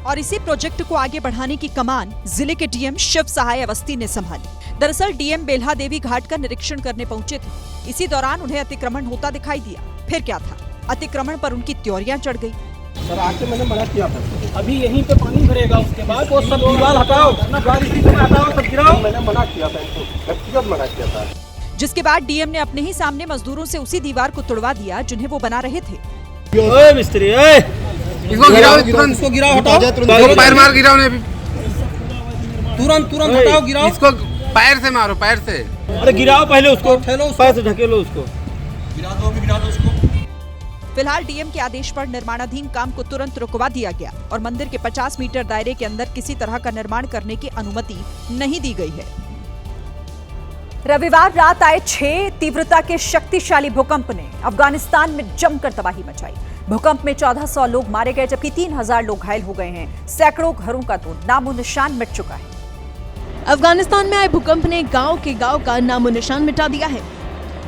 B: और इसी प्रोजेक्ट को आगे बढ़ाने की कमान जिले के डीएम शिव सहाय अवस्थी ने संभाली। दरअसल डीएम बेल्हा देवी घाट का निरीक्षण करने पहुंचे थे। इसी दौरान उन्हें अतिक्रमण होता दिखाई दिया। फिर क्या था, अतिक्रमण पर उनकी त्योरियां चढ़ गई।
O: सर आके मैंने मना किया था, अभी यहीं पे पानी भरेगा, उसके बाद वो सब दीवार हटाओ, हटाओ, सब गिराओ। मैंने मना किया था, इनको व्यक्तिगत मना किया था।
B: जिसके बाद डीएम ने अपने ही सामने मजदूरों से उसी दीवार को तुड़वा दिया जिन्हें वो बना रहे थे।
O: ओए मिस्त्री, ओए इसको गिराओ, तुरंत इसको गिराओ, हटाओ,
P: पैर मार गिराओ ने अभी,
O: तुरंत हटाओ, गिराओ,
P: इसको पैर से मारो, पैर से।
O: अरे गिराओ पहले उसको, पैर से ढकेलो उसको, गिरा दो उसको।
B: फिलहाल डीएम के आदेश पर निर्माणाधीन काम को तुरंत रुकवा दिया गया और मंदिर के 50 मीटर दायरे के अंदर किसी तरह का निर्माण करने की अनुमति नहीं दी गई है। रविवार रात आए 6 तीव्रता के शक्तिशाली भूकंप ने अफगानिस्तान में जमकर तबाही मचाई। भूकंप में 1400 लोग मारे गए जबकि 3000 लोग घायल हो गए हैं। सैकड़ों घरों का तो नामो निशान मिट चुका है।
C: अफगानिस्तान में आए भूकंप ने गांव के गांव का नामो निशान मिटा दिया है।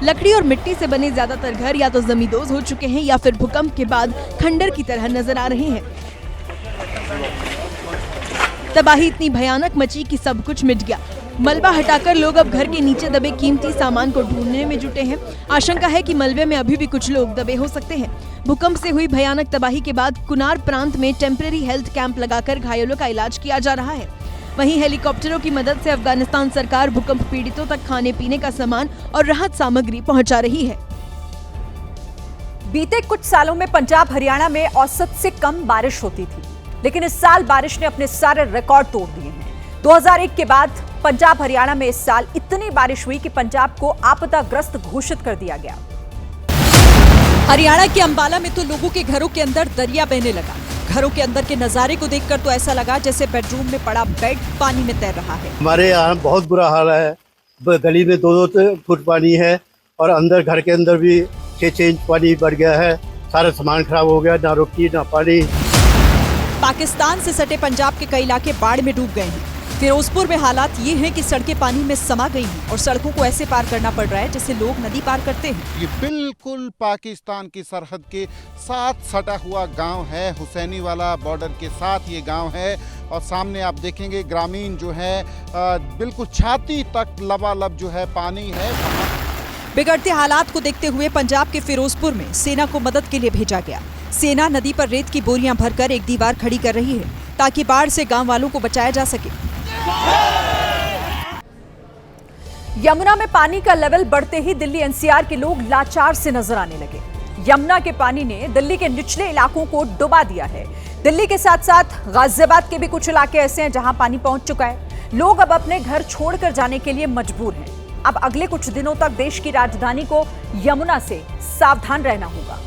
C: लकड़ी और मिट्टी से बने ज्यादातर घर या तो जमींदोज हो चुके हैं या फिर भूकंप के बाद खंडर की तरह नजर आ रहे हैं। तबाही इतनी भयानक मची कि सब कुछ मिट गया। मलबा हटाकर लोग अब घर के नीचे दबे कीमती सामान को ढूंढने में जुटे हैं। आशंका है कि मलबे में अभी भी कुछ लोग दबे हो सकते हैं। भूकंप से हुई भयानक तबाही के बाद कुनार प्रांत में टेम्परेरी हेल्थ कैंप लगाकर घायलों का इलाज किया जा रहा है। वहीं हेलीकॉप्टरों की मदद से अफगानिस्तान सरकार भूकंप पीड़ितों तक खाने पीने का सामान और राहत सामग्री पहुंचा रही है।
B: बीते कुछ सालों में पंजाब हरियाणा में औसत से कम बारिश होती थी, लेकिन इस साल बारिश ने अपने सारे रिकॉर्ड तोड़ दिए हैं। 2001 के बाद पंजाब हरियाणा में इस साल इतनी बारिश हुई कि पंजाब को आपदाग्रस्त घोषित कर दिया गया। हरियाणा के अंबाला में तो लोगों के घरों के अंदर दरिया बहने लगा। घरों के अंदर के नजारे को देखकर तो ऐसा लगा जैसे बेडरूम में पड़ा बेड पानी में तैर रहा है।
Q: हमारे यहाँ बहुत बुरा हाल है। गली में 2-2 फुट पानी है और अंदर घर के अंदर भी 6 इंच पानी बढ़ गया है। सारा सामान खराब हो गया, ना रोटी ना पानी।
B: पाकिस्तान से सटे पंजाब के कई इलाके बाढ़ में डूब गए हैं। फिरोजपुर में हालात ये हैं कि सड़कें पानी में समा गई हैं और सड़कों को ऐसे पार करना पड़ रहा है जैसे लोग नदी पार करते हैं।
J: ये बिल्कुल पाकिस्तान की सरहद के साथ सटा हुआ गांव है। हुसैनी वाला बॉर्डर के साथ ये गांव है और सामने आप देखेंगे ग्रामीण जो है बिल्कुल छाती तक लबालब जो है पानी है।
B: बिगड़ते हालात को देखते हुए पंजाब के फिरोजपुर में सेना को मदद के लिए भेजा गया। सेना नदी पर रेत की बोरियां भरकर एक दीवार खड़ी कर रही है ताकि बाढ़ से गांव वालों को बचाया जा सके। यमुना में पानी का लेवल बढ़ते ही दिल्ली एनसीआर के लोग लाचार से नजर आने लगे। यमुना के पानी ने दिल्ली के निचले इलाकों को डुबा दिया है। दिल्ली के साथ साथ गाजियाबाद के भी कुछ इलाके ऐसे हैं जहां पानी पहुंच चुका है। लोग अब अपने घर छोड़कर जाने के लिए मजबूर हैं। अब अगले कुछ दिनों तक देश की राजधानी को यमुना से सावधान रहना होगा।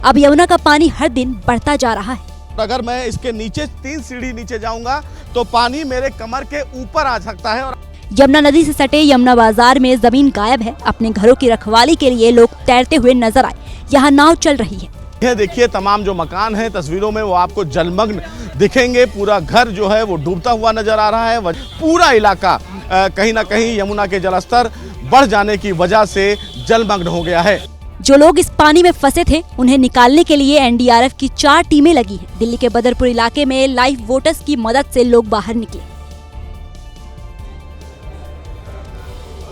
F: अब यमुना का पानी हर दिन बढ़ता जा रहा है।
R: अगर मैं इसके नीचे 3 सीढ़ी नीचे जाऊंगा तो पानी मेरे कमर के ऊपर आ सकता है। और
F: यमुना नदी से सटे यमुना बाजार में जमीन गायब है। अपने घरों की रखवाली के लिए लोग तैरते हुए नजर आए। यहाँ नाव चल रही है।
R: ये देखिए तमाम जो मकान हैं तस्वीरों में वो आपको जलमग्न दिखेंगे। पूरा घर जो है वो डूबता हुआ नजर आ रहा है। पूरा इलाका कहीं ना कहीं यमुना के जलस्तर बढ़ जाने की वजह से जलमग्न हो गया है।
F: जो लोग इस पानी में फंसे थे उन्हें निकालने के लिए एनडीआरएफ की 4 टीमें लगी हैं। दिल्ली के बदरपुर इलाके में लाइफ बोट्स की मदद से लोग बाहर निकले।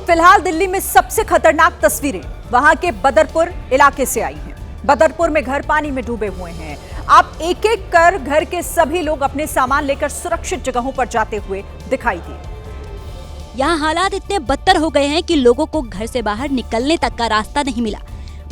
B: फिलहाल दिल्ली में सबसे खतरनाक तस्वीरें वहां के बदरपुर इलाके से आई हैं। बदरपुर में घर पानी में डूबे हुए हैं। आप एक एक कर घर के सभी लोग अपने सामान लेकर सुरक्षित जगहों पर जाते हुए दिखाई दिए।
F: यहाँ हालात इतने बदतर हो गए हैं कि लोगों को घर से बाहर निकलने तक का रास्ता नहीं मिला।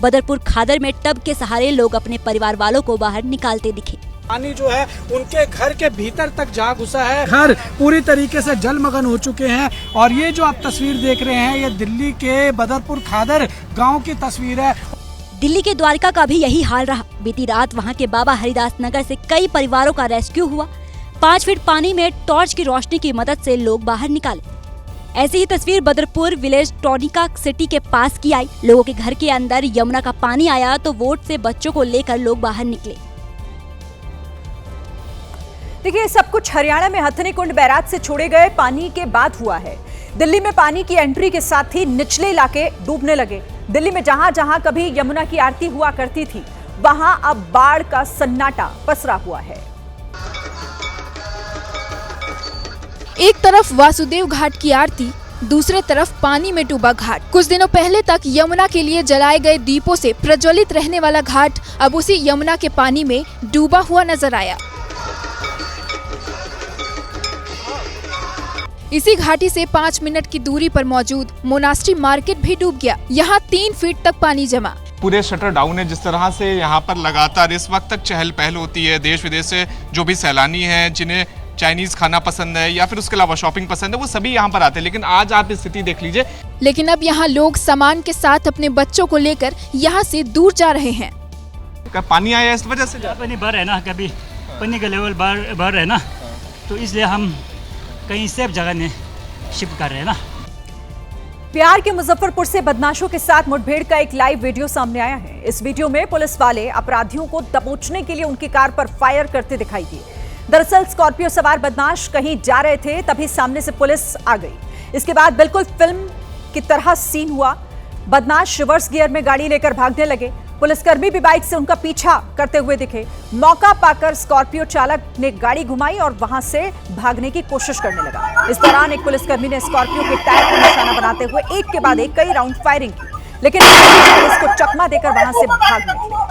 F: बदरपुर खादर में टब के सहारे लोग अपने परिवार वालों को बाहर निकालते दिखे।
O: पानी जो है उनके घर के भीतर तक जा घुसा है। घर पूरी तरीके से जलमग्न हो चुके हैं। और ये जो आप तस्वीर देख रहे हैं ये दिल्ली के बदरपुर खादर गांव की तस्वीर है।
F: दिल्ली के द्वारका का भी यही हाल रहा। बीती रात वहां के बाबा हरिदास नगर से कई परिवारों का रेस्क्यू हुआ। 5 फीट पानी में टॉर्च की रोशनी की मदद से लोग बाहर निकाले। ऐसी ही तस्वीर बदरपुर विलेज टॉनिका सिटी के पास की आई। लोगों के घर के अंदर यमुना का पानी आया तो वोट से बच्चों को लेकर लोग बाहर निकले।
B: देखिए सब कुछ हरियाणा में हथनीकुंड बैराज से छोड़े गए पानी के बाद हुआ है। दिल्ली में पानी की एंट्री के साथ ही निचले इलाके डूबने लगे। दिल्ली में जहां जहां कभी यमुना की आरती हुआ करती थी वहां अब बाढ़ का सन्नाटा पसरा हुआ है।
D: एक तरफ वासुदेव घाट की आरती, दूसरे तरफ पानी में डूबा घाट। कुछ दिनों पहले तक यमुना के लिए जलाए गए दीपों से प्रज्वलित रहने वाला घाट अब उसी यमुना के पानी में डूबा हुआ नजर आया। इसी घाटी से 5 मिनट की दूरी पर मौजूद मोनास्ट्री मार्केट भी डूब गया। यहाँ 3 फीट तक पानी जमा।
S: पूरे शटर डाउन है। जिस तरह से यहाँ पर लगातार इस वक्त तक चहल पहल होती है, देश विदेश से जो भी सैलानी हैं जिन्हें चाइनीज खाना पसंद है या फिर उसके अलावा शॉपिंग पसंद है वो सभी यहाँ पर आते हैं। लेकिन आज आप स्थिति देख लीजिए।
D: लेकिन अब यहाँ लोग सामान के साथ अपने बच्चों को लेकर यहाँ से दूर जा रहे हैं।
S: पानी आया इस वजह से
T: पानी बढ़ है ना, कभी पानी का लेवल बढ़ रहा है ना, तो इसलिए हम कहीं सेफ जगह में शिफ्ट कर रहे हैं ना।
B: बिहार के मुजफ्फरपुर से बदमाशों के साथ मुठभेड़ का एक लाइव वीडियो सामने आया है। इस वीडियो में पुलिस वाले अपराधियों को दबोचने के लिए उनकी कार पर फायर करते दिखाई दिए। दरअसल स्कॉर्पियो सवार बदमाश कहीं जा रहे थे, तभी सामने से पुलिस आ गई। इसके बाद बिल्कुल फिल्म की तरह सीन हुआ। बदमाश रिवर्स गियर में गाड़ी लेकर भागने लगे। पुलिसकर्मी भी बाइक से उनका पीछा करते हुए दिखे। मौका पाकर स्कॉर्पियो चालक ने गाड़ी घुमाई और वहां से भागने की कोशिश करने लगा। इस दौरान एक पुलिसकर्मी ने स्कॉर्पियो के टायर को निशाना बनाते हुए एक के बाद एक कई राउंड फायरिंग की, लेकिन पुलिस को चकमा देकर वहां से भाग निकले।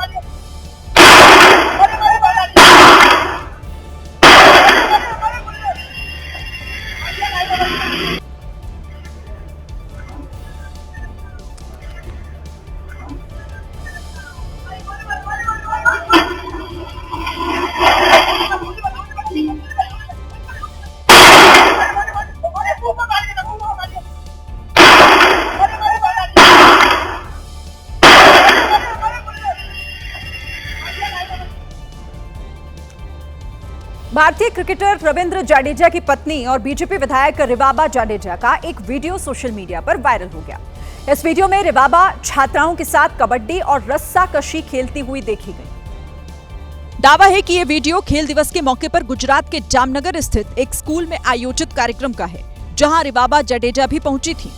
B: भारतीय क्रिकेटर रविंद्र जडेजा की पत्नी और बीजेपी विधायक रिवाबा जडेजा का एक वीडियो सोशल मीडिया पर वायरल हो गया। इस वीडियो में रिवाबा छात्राओं के साथ कबड्डी और रस्साकशी खेलती हुई देखी गई। दावा है कि यह वीडियो खेल दिवस के मौके पर गुजरात के जामनगर स्थित एक स्कूल में आयोजित कार्यक्रम का है, जहां रिवाबा जडेजा भी पहुंची थी।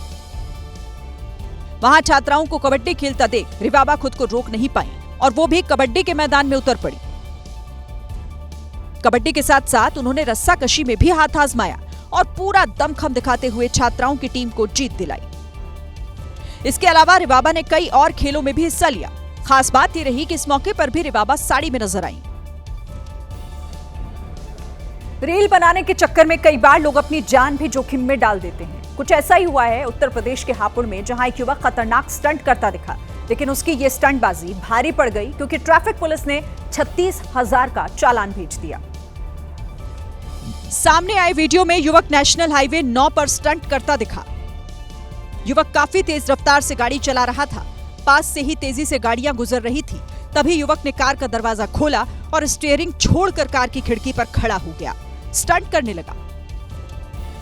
B: वहां छात्राओं को कबड्डी खेलता देख रिवाबा खुद को रोक नहीं पाई और वो भी कबड्डी के मैदान में उतर पड़ी। कबड्डी के साथ साथ उन्होंने रस्साकशी में भी हाथ आजमाया और पूरा दमखम दिखाते हुए छात्राओं की टीम को जीत दिलाई। इसके अलावा रिवाबा ने कई और खेलों में भी हिस्सा लिया। खास बात यह रही कि इस मौके पर भी रिवाबा साड़ी में नजर आई। रील बनाने के चक्कर में कई बार लोग अपनी जान भी जोखिम में डाल देते हैं। कुछ ऐसा ही हुआ है उत्तर प्रदेश के हापुड़ में, जहां एक युवक खतरनाक स्टंट करता दिखा, लेकिन उसकी ये स्टंटबाजी भारी पड़ गई क्योंकि ट्रैफिक पुलिस ने 36,000 का चालान भेज दिया। सामने आए वीडियो में युवक नेशनल हाईवे 9 पर स्टंट करता दिखा। युवक काफी तेज रफ्तार से गाड़ी चला रहा था। पास से ही तेजी से गाड़ियां गुजर रही थी। तभी युवक ने कार का दरवाजा खोला और स्टीयरिंग छोड़कर कार की खिड़की पर खड़ा हो गया, स्टंट करने लगा।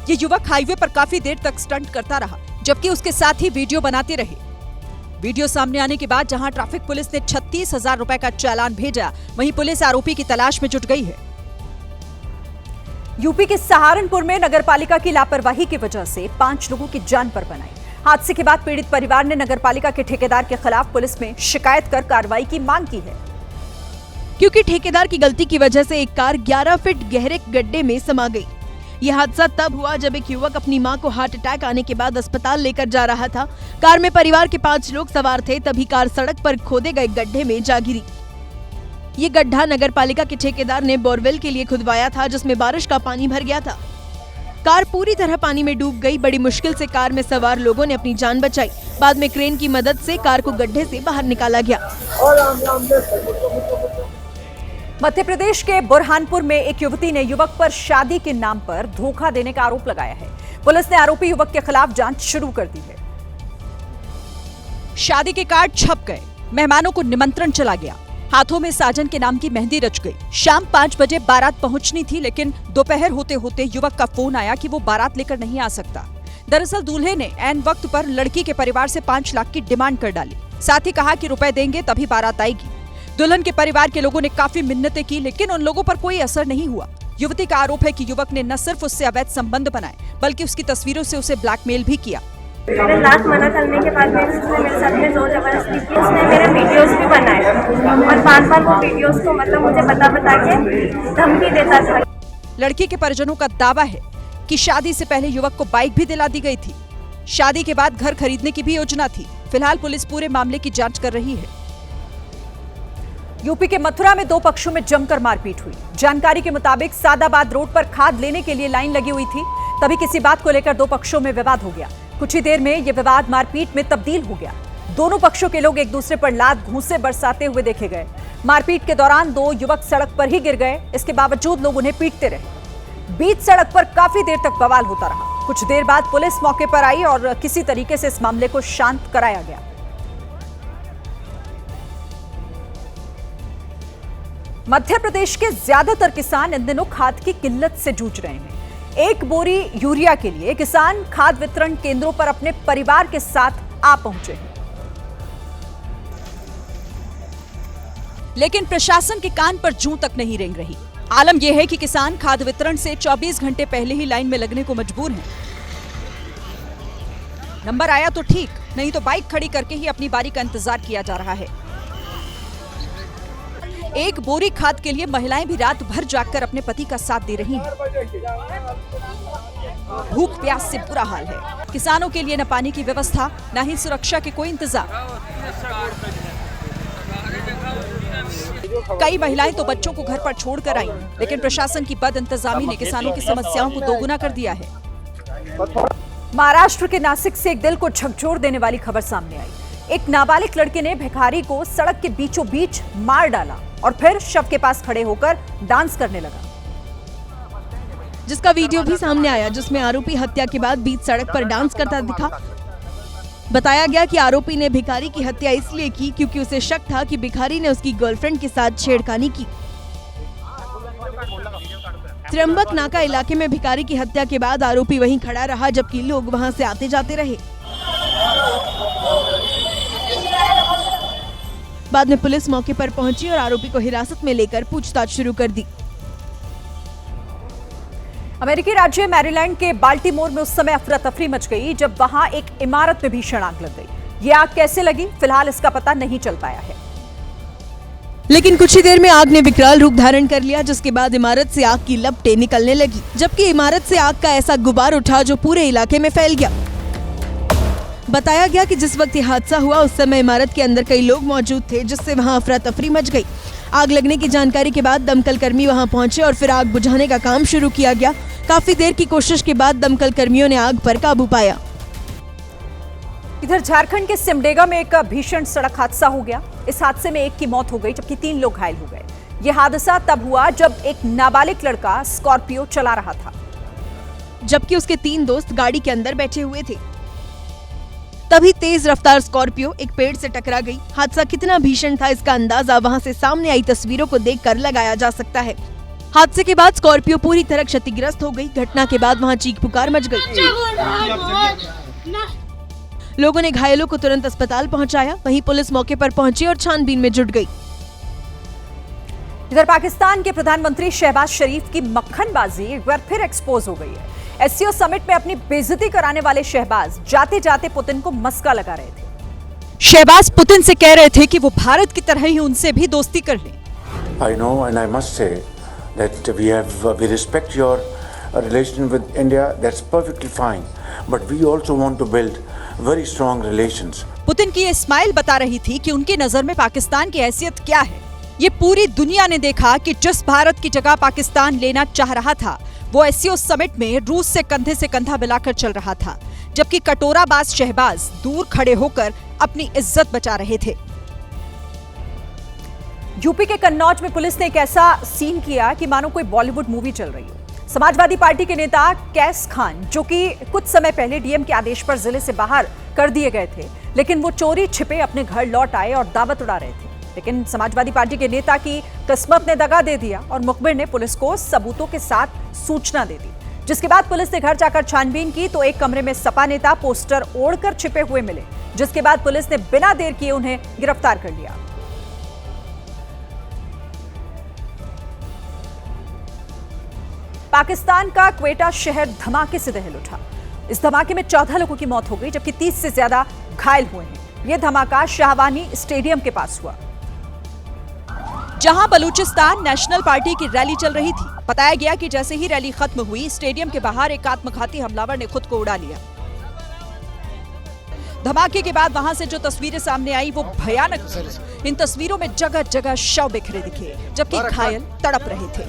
B: ये युवक हाईवे पर काफी देर तक स्टंट करता रहा, जबकि उसके साथ ही वीडियो बनाते रहे। वीडियो सामने आने के बाद जहां ट्रैफिक पुलिस ने 36,000 रुपए का चालान भेजा, वहीं पुलिस आरोपी की तलाश में जुट गई है। यूपी के सहारनपुर में नगरपालिका की लापरवाही की वजह से 5 लोगों की जान पर बन आई। हादसे के बाद पीड़ित परिवार ने नगरपालिका के ठेकेदार के खिलाफ पुलिस में शिकायत कर कार्रवाई की मांग की है,
C: क्योंकि ठेकेदार की गलती की वजह से एक कार 11 फीट गहरे गड्ढे में समा गई। यह हादसा तब हुआ जब एक युवक अपनी मां को हार्ट अटैक आने के बाद अस्पताल लेकर जा रहा था। कार में परिवार के 5 लोग सवार थे, तभी कार सड़क पर खोदे गए गड्ढे में जा गिरी। ये गड्ढा नगरपालिका के ठेकेदार ने बोरवेल के लिए खुदवाया था, जिसमें बारिश का पानी भर गया था। कार पूरी तरह पानी में डूब गई। बड़ी मुश्किल से कार में सवार लोगों ने अपनी जान बचाई। बाद में क्रेन की मदद से कार को गड्ढे से बाहर निकाला गया।
B: मध्य प्रदेश के बुरहानपुर में एक युवती ने युवक पर शादी के नाम पर धोखा देने का आरोप लगाया है। पुलिस ने आरोपी युवक के खिलाफ जांच शुरू कर दी है। शादी के कार्ड छप गए, मेहमानों को निमंत्रण चला गया, हाथों में साजन के नाम की मेहंदी रच गई। शाम 5 बजे बारात पहुंचनी थी, लेकिन दोपहर होते होते युवक का फोन आया कि वो बारात लेकर नहीं आ सकता। दरअसल दूल्हे ने ऐन वक्त पर लड़की के परिवार से 5 लाख की डिमांड कर डाली। साथ ही कहा कि रुपए देंगे तभी बारात आएगी। दुल्हन के परिवार के लोगों ने काफी मिन्नतें की, लेकिन उन लोगों पर कोई असर नहीं हुआ। युवती का आरोप है कि युवक ने न सिर्फ उससे अवैध संबंध बनाए, बल्कि उसकी तस्वीरों से उसे ब्लैकमेल भी किया।
U: मैंने लाख मना करने के बाद में उसने मेरे साथ में जोर जबरदस्ती की। उसने मेरे वीडियोस भी बनाए और बार-बार वो वीडियोस को मुझे बता के धमकी देता था।
B: लड़की के परिजनों का दावा है कि शादी से पहले युवक को बाइक भी दिला दी गई थी। शादी के बाद घर खरीदने की भी योजना थी। फिलहाल पुलिस पूरे मामले की जांच कर रही है। यूपी के मथुरा में 2 पक्षों में जमकर मारपीट हुई। जानकारी के मुताबिक सादाबाद रोड पर खाद लेने के लिए लाइन लगी हुई थी, तभी किसी बात को लेकर 2 पक्षों में विवाद हो गया। कुछ ही देर में यह विवाद मारपीट में तब्दील हो गया। दोनों पक्षों के लोग एक दूसरे पर लात घूंसे बरसाते हुए देखे गए। मारपीट के दौरान 2 युवक सड़क पर ही गिर गए। इसके बावजूद लोग उन्हें पीटते रहे। बीच सड़क पर काफी देर तक बवाल होता रहा। कुछ देर बाद पुलिस मौके पर आई और किसी तरीके से इस मामले को शांत कराया गया। मध्य प्रदेश के ज्यादातर किसान इन दिनों खाद की किल्लत से जूझ रहे हैं। 1 बोरी यूरिया के लिए किसान खाद वितरण केंद्रों पर अपने परिवार के साथ आ पहुंचे हैं, लेकिन प्रशासन के कान पर जूं तक नहीं रेंग रही। आलम यह है कि किसान खाद वितरण से 24 घंटे पहले ही लाइन में लगने को मजबूर हैं। नंबर आया तो ठीक, नहीं तो बाइक खड़ी करके ही अपनी बारी का इंतजार किया जा रहा है। एक बोरी खाद के लिए महिलाएं भी रात भर जागकर अपने पति का साथ दे रही हैं। भूख प्यास से बुरा हाल है। किसानों के लिए न पानी की व्यवस्था, न ही सुरक्षा के कोई इंतजाम। कई महिलाएं तो बच्चों को घर पर छोड़कर आईं, लेकिन प्रशासन की बदइंतजामी ने किसानों की समस्याओं को दोगुना कर दिया है। महाराष्ट्र के नासिक से एक दिल को झकझोर देने वाली खबर सामने आई। एक नाबालिग लड़के ने भिखारी को सड़क के बीचों बीच मार डाला और फिर शव के पास खड़े होकर डांस करने लगा,
C: जिसका वीडियो भी सामने आया, जिसमें आरोपी हत्या के बाद बीच सड़क पर डांस करता दिखा। बताया गया कि आरोपी ने भिखारी की हत्या इसलिए की क्योंकि उसे शक था कि भिखारी ने उसकी गर्लफ्रेंड के साथ छेड़खानी की। त्र्यंबक नाका इलाके में भिखारी की हत्या के बाद आरोपी वहीं खड़ा रहा, जबकि लोग वहां से आते जाते रहे। बाद में पुलिस मौके पर पहुंची और आरोपी को हिरासत में लेकर पूछताछ शुरू कर दी।
B: अमेरिकी राज्य मैरीलैंड के बाल्टीमोर में उस समय अफरा तफरी मच गई जब वहां एक इमारत में भीषण आग लग गई। ये आग कैसे लगी, फिलहाल इसका पता नहीं चल पाया है,
C: लेकिन कुछ ही देर में आग ने विकराल रूप धारण कर लिया, जिसके बाद इमारत से आग की लपटें निकलने लगी, जबकि इमारत से आग का ऐसा गुबार उठा जो पूरे इलाके में फैल गया। बताया गया कि जिस वक्त ये हादसा हुआ उस समय इमारत के अंदर कई लोग मौजूद थे, जिससे वहां अफरा तफरी मच गई। आग लगने की जानकारी के बाद दमकल कर्मी वहां पहुंचे और फिर आग बुझाने का काम शुरू किया गया। काफी देर की कोशिश के बाद दमकल कर्मियों ने आग पर काबू पाया।
B: इधर झारखंड के सिमडेगा में एक भीषण सड़क हादसा हो गया। इस हादसे में एक की मौत हो गई जबकि 3 लोग घायल हो गए। यह हादसा तब हुआ जब एक नाबालिग लड़का स्कॉर्पियो चला रहा था,
C: जबकि उसके 3 दोस्त गाड़ी के अंदर बैठे हुए थे। तभी तेज रफ्तार स्कॉर्पियो एक पेड़ से टकरा गई। हादसा कितना भीषण था इसका अंदाजा वहां से सामने आई तस्वीरों को देखकर लगाया जा सकता है। हादसे के बाद स्कॉर्पियो पूरी तरह क्षतिग्रस्त हो गई। घटना के बाद वहां चीख पुकार मच गई। लोगों ने घायलों को तुरंत अस्पताल पहुंचाया, वहीं पुलिस मौके पर पहुंची और छानबीन में जुट गई।
B: इधर पाकिस्तान के प्रधानमंत्री शहबाज शरीफ की मक्खनबाजी एक बार फिर एक्सपोज हो गई है। एससीओ समिट में अपनी बेइज्जती कराने वाले शहबाज जाते जाते पुतिन को मस्का लगा रहे थे। शहबाज पुतिन से कह रहे थे कि वो भारत की तरह ही उनसे भी दोस्ती कर लें।
A: I know and I must say that we respect your relation with India. That's perfectly fine. But we also want to build very strong relations.
B: Putin की ये स्माइल बता रही थी कि उनकी नजर में पाकिस्तान की हैसियत क्या है। ये पूरी दुनिया ने देखा कि जिस भारत की जगह पाकिस्तान लेना चाह रहा था वो एससीओ समिट में रूस से कंधा मिलाकर चल रहा था, जबकि कटोराबाज शहबाज दूर खड़े होकर अपनी इज्जत बचा रहे थे। यूपी के कन्नौज में पुलिस ने एक ऐसा सीन किया कि मानो कोई बॉलीवुड मूवी चल रही हो। समाजवादी पार्टी के नेता कैस खान, जो कि कुछ समय पहले डीएम के आदेश पर जिले से बाहर कर दिए गए थे, लेकिन वो चोरी छिपे अपने घर लौट आए और दावत उड़ा रहे थे। लेकिन समाजवादी पार्टी के नेता की किस्मत ने दगा दे दिया और मुखबिर ने पुलिस को सबूतों के साथ सूचना दे दी, जिसके बाद पुलिस ने घर जाकर छानबीन की तो एक कमरे में सपा नेता पोस्टर ओढ़कर छिपे हुए मिले, जिसके बाद पुलिस ने बिना देर किए उन्हें गिरफ्तार कर लिया। पाकिस्तान का क्वेटा शहर धमाके से दहल उठा। इस धमाके में 14 लोगों की मौत हो गई जबकि 30 से ज्यादा घायल हुए हैं। यह धमाका शाहवानी स्टेडियम के पास हुआ, जहां बलूचिस्तान नेशनल पार्टी की रैली चल रही थी। बताया गया कि जैसे ही रैली खत्म हुई, स्टेडियम के बाहर एक आत्मघाती हमलावर ने खुद को उड़ा लिया। धमाके के बाद वहां से जो तस्वीरें सामने आई वो भयानक थी। इन तस्वीरों में जगह जगह शव बिखरे दिखे, जबकि घायल तड़प रहे थे।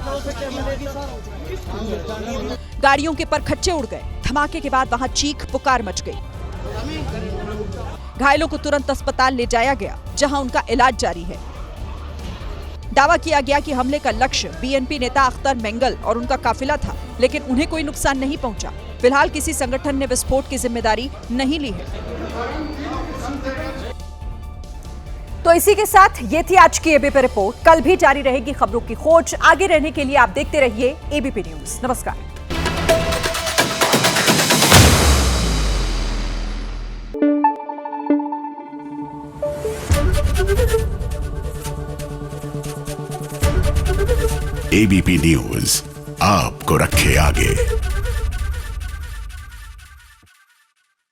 B: गाड़ियों के परखच्चे उड़ गए। धमाके के बाद वहां चीख पुकार मच गई। घायलों को तुरंत अस्पताल ले जाया गया, जहां उनका इलाज जारी है। दावा किया गया कि हमले का लक्ष्य बीएनपी नेता अख्तर मेंगल और उनका काफिला था, लेकिन उन्हें कोई नुकसान नहीं पहुंचा। फिलहाल किसी संगठन ने विस्फोट की जिम्मेदारी नहीं ली है। तो इसी के साथ ये थी आज की एबीपी रिपोर्ट। कल भी जारी रहेगी खबरों की खोज। आगे रहने के लिए आप देखते रहिए एबीपी न्यूज। नमस्कार।
V: Thank you.
E: एबीपी न्यूज आपको रखे आगे।